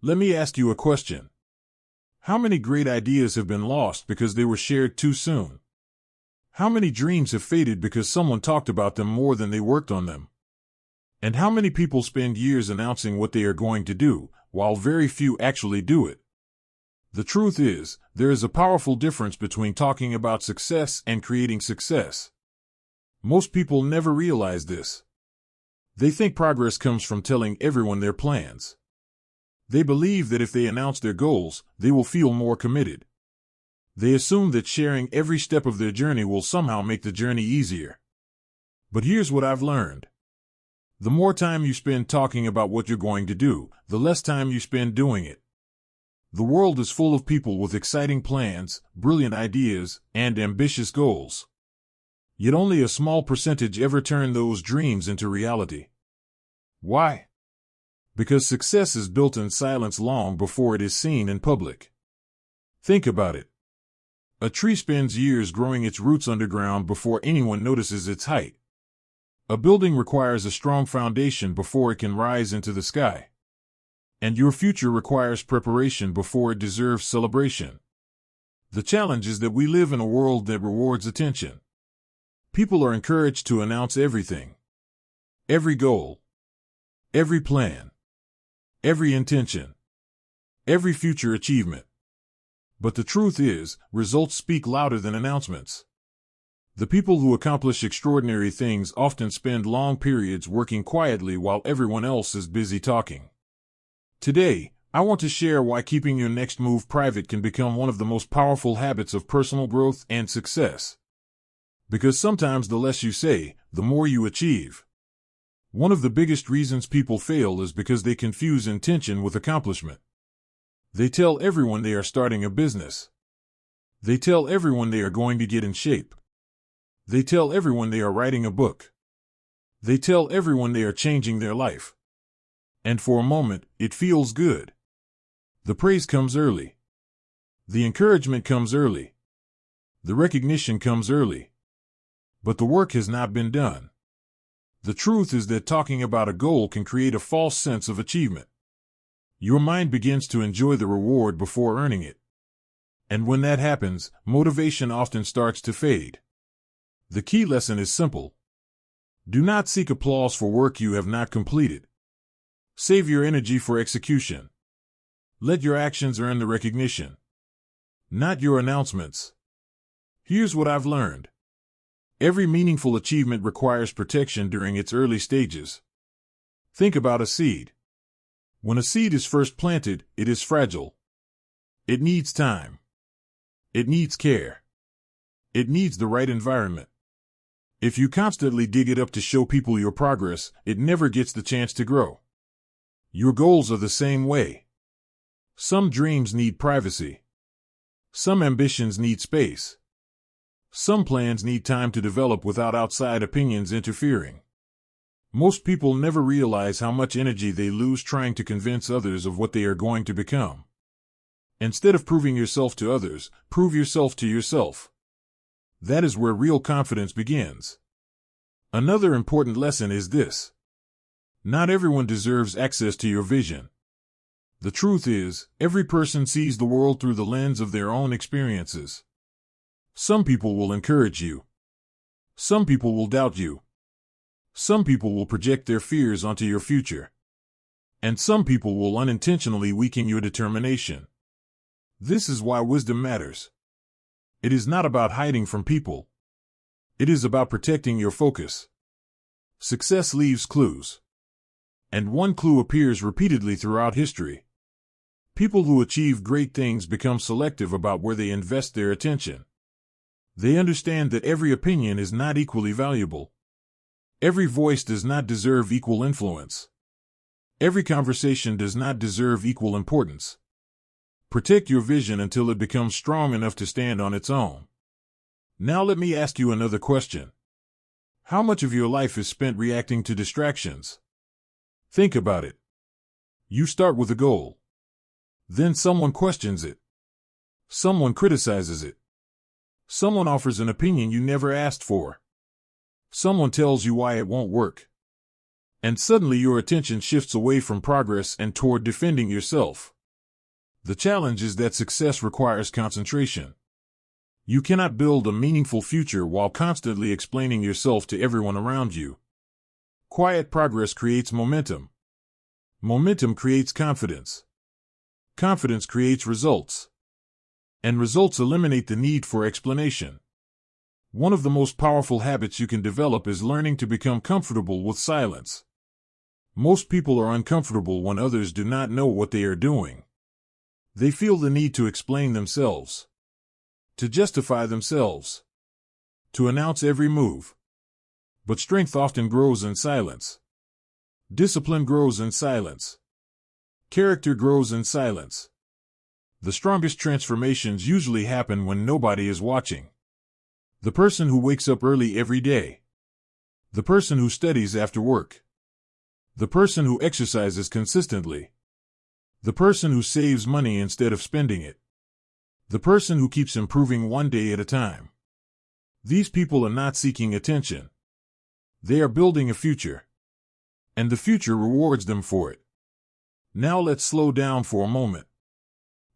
Let me ask you a question. How many great ideas have been lost because they were shared too soon? How many dreams have faded because someone talked about them more than they worked on them? And how many people spend years announcing what they are going to do, while very few actually do it? The truth is, there is a powerful difference between talking about success and creating success. Most people never realize this. They think progress comes from telling everyone their plans. They believe that if they announce their goals, they will feel more committed. They assume that sharing every step of their journey will somehow make the journey easier. But here's what I've learned. The more time you spend talking about what you're going to do, the less time you spend doing it. The world is full of people with exciting plans, brilliant ideas, and ambitious goals. Yet only a small percentage ever turn those dreams into reality. Why? Because success is built in silence long before it is seen in public. Think about it. A tree spends years growing its roots underground before anyone notices its height. A building requires a strong foundation before it can rise into the sky. And your future requires preparation before it deserves celebration. The challenge is that we live in a world that rewards attention. People are encouraged to announce everything. Every goal. Every plan. Every intention. Every future achievement. But the truth is, results speak louder than announcements. The people who accomplish extraordinary things often spend long periods working quietly while everyone else is busy talking. Today, I want to share why keeping your next move private can become one of the most powerful habits of personal growth and success. Because sometimes the less you say, the more you achieve. One of the biggest reasons people fail is because they confuse intention with accomplishment. They tell everyone they are starting a business. They tell everyone they are going to get in shape. They tell everyone they are writing a book. They tell everyone they are changing their life. And for a moment, it feels good. The praise comes early. The encouragement comes early. The recognition comes early. But the work has not been done. The truth is that talking about a goal can create a false sense of achievement. Your mind begins to enjoy the reward before earning it. And when that happens, motivation often starts to fade. The key lesson is simple. Do not seek applause for work you have not completed. Save your energy for execution. Let your actions earn the recognition, not your announcements. Here's what I've learned. Every meaningful achievement requires protection during its early stages. Think about a seed. When a seed is first planted, it is fragile. It needs time. It needs care. It needs the right environment. If you constantly dig it up to show people your progress, it never gets the chance to grow. Your goals are the same way. Some dreams need privacy. Some ambitions need space. Some plans need time to develop without outside opinions interfering. Most people never realize how much energy they lose trying to convince others of what they are going to become. Instead of proving yourself to others, prove yourself to yourself. That is where real confidence begins. Another important lesson is this. Not everyone deserves access to your vision. The truth is, every person sees the world through the lens of their own experiences. Some people will encourage you. Some people will doubt you. Some people will project their fears onto your future. And some people will unintentionally weaken your determination. This is why wisdom matters. It is not about hiding from people. It is about protecting your focus. Success leaves clues. And one clue appears repeatedly throughout history. People who achieve great things become selective about where they invest their attention. They understand that every opinion is not equally valuable. Every voice does not deserve equal influence. Every conversation does not deserve equal importance. Protect your vision until it becomes strong enough to stand on its own. Now let me ask you another question. How much of your life is spent reacting to distractions? Think about it. You start with a goal. Then someone questions it. Someone criticizes it. Someone offers an opinion you never asked for. Someone tells you why it won't work. And suddenly your attention shifts away from progress and toward defending yourself. The challenge is that success requires concentration. You cannot build a meaningful future while constantly explaining yourself to everyone around you. Quiet progress creates momentum. Momentum creates confidence. Confidence creates results. And results eliminate the need for explanation. One of the most powerful habits you can develop is learning to become comfortable with silence. Most people are uncomfortable when others do not know what they are doing. They feel the need to explain themselves, to justify themselves, to announce every move. But strength often grows in silence. Discipline grows in silence. Character grows in silence. The strongest transformations usually happen when nobody is watching. The person who wakes up early every day. The person who studies after work. The person who exercises consistently. The person who saves money instead of spending it. The person who keeps improving one day at a time. These people are not seeking attention. They are building a future. And the future rewards them for it. Now let's slow down for a moment.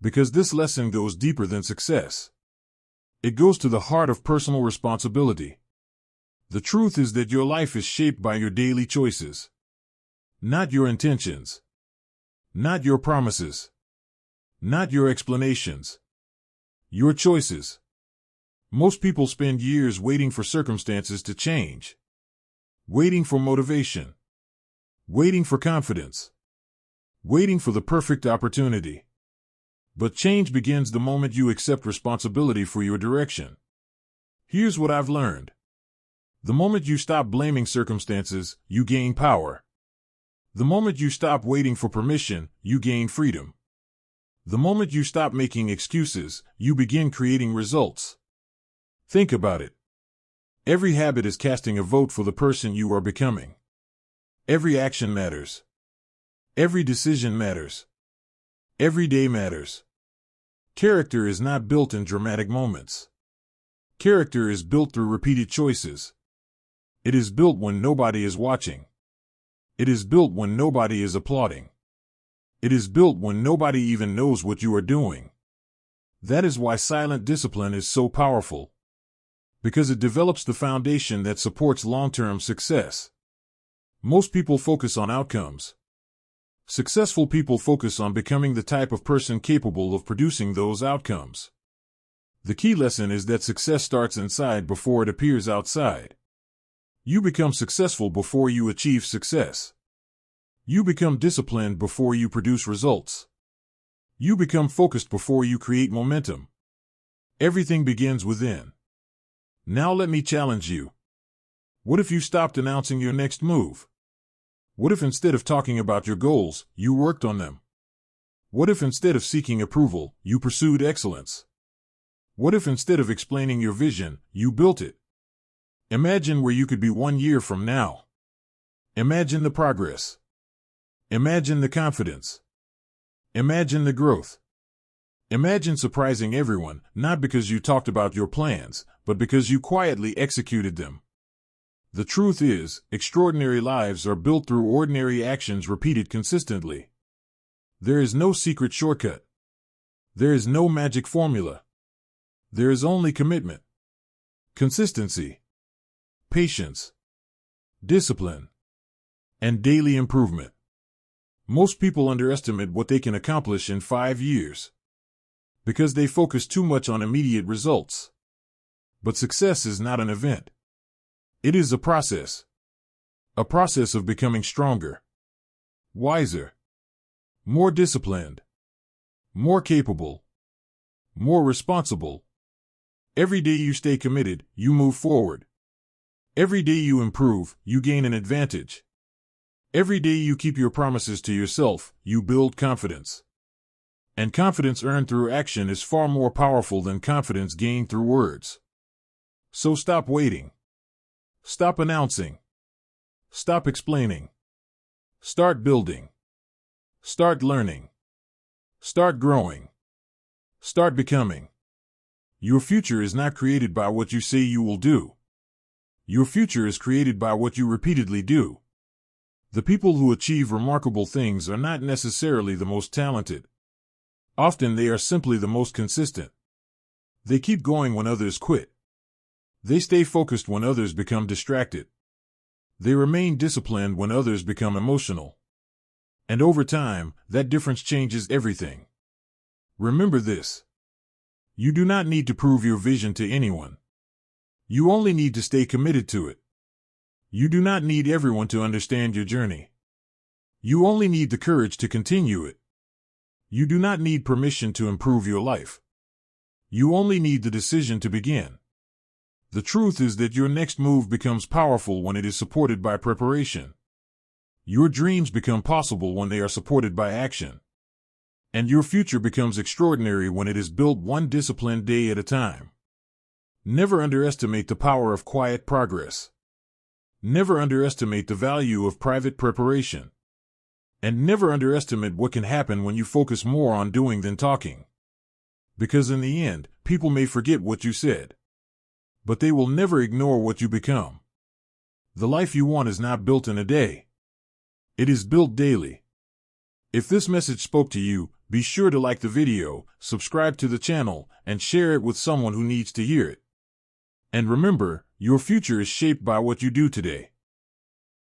Because this lesson goes deeper than success. It goes to the heart of personal responsibility. The truth is that your life is shaped by your daily choices. Not your intentions. Not your promises. Not your explanations. Your choices. Most people spend years waiting for circumstances to change. Waiting for motivation. Waiting for confidence. Waiting for the perfect opportunity. But change begins the moment you accept responsibility for your direction. Here's what I've learned. The moment you stop blaming circumstances, you gain power. The moment you stop waiting for permission, you gain freedom. The moment you stop making excuses, you begin creating results. Think about it. Every habit is casting a vote for the person you are becoming. Every action matters. Every decision matters. Every day matters. Character is not built in dramatic moments. Character is built through repeated choices. It is built when nobody is watching. It is built when nobody is applauding. It is built when nobody even knows what you are doing. That is why silent discipline is so powerful. Because it develops the foundation that supports long-term success. Most people focus on outcomes. Successful people focus on becoming the type of person capable of producing those outcomes. The key lesson is that success starts inside before it appears outside. You become successful before you achieve success. You become disciplined before you produce results. You become focused before you create momentum. Everything begins within. Now let me challenge you. What if you stopped announcing your next move? What if instead of talking about your goals, you worked on them? What if instead of seeking approval, you pursued excellence? What if instead of explaining your vision, you built it? Imagine where you could be 1 year from now. Imagine the progress. Imagine the confidence. Imagine the growth. Imagine surprising everyone, not because you talked about your plans, but because you quietly executed them. The truth is, extraordinary lives are built through ordinary actions repeated consistently. There is no secret shortcut. There is no magic formula. There is only commitment, consistency, patience, discipline, and daily improvement. Most people underestimate what they can accomplish in 5 years because they focus too much on immediate results. But success is not an event. It is a process of becoming stronger, wiser, more disciplined, more capable, more responsible. Every day you stay committed, you move forward. Every day you improve, you gain an advantage. Every day you keep your promises to yourself, you build confidence. And confidence earned through action is far more powerful than confidence gained through words. So stop waiting. Stop announcing. Stop explaining. Start building. Start learning. Start growing. Start becoming. Your future is not created by what you say you will do. Your future is created by what you repeatedly do. The people who achieve remarkable things are not necessarily the most talented. Often they are simply the most consistent. They keep going when others quit. They stay focused when others become distracted. They remain disciplined when others become emotional. And over time, that difference changes everything. Remember this. You do not need to prove your vision to anyone. You only need to stay committed to it. You do not need everyone to understand your journey. You only need the courage to continue it. You do not need permission to improve your life. You only need the decision to begin. The truth is that your next move becomes powerful when it is supported by preparation. Your dreams become possible when they are supported by action. And your future becomes extraordinary when it is built one disciplined day at a time. Never underestimate the power of quiet progress. Never underestimate the value of private preparation. And never underestimate what can happen when you focus more on doing than talking. Because in the end, people may forget what you said, but they will never ignore what you become. The life you want is not built in a day. It is built daily. If this message spoke to you, be sure to like the video, subscribe to the channel, and share it with someone who needs to hear it. And remember, your future is shaped by what you do today.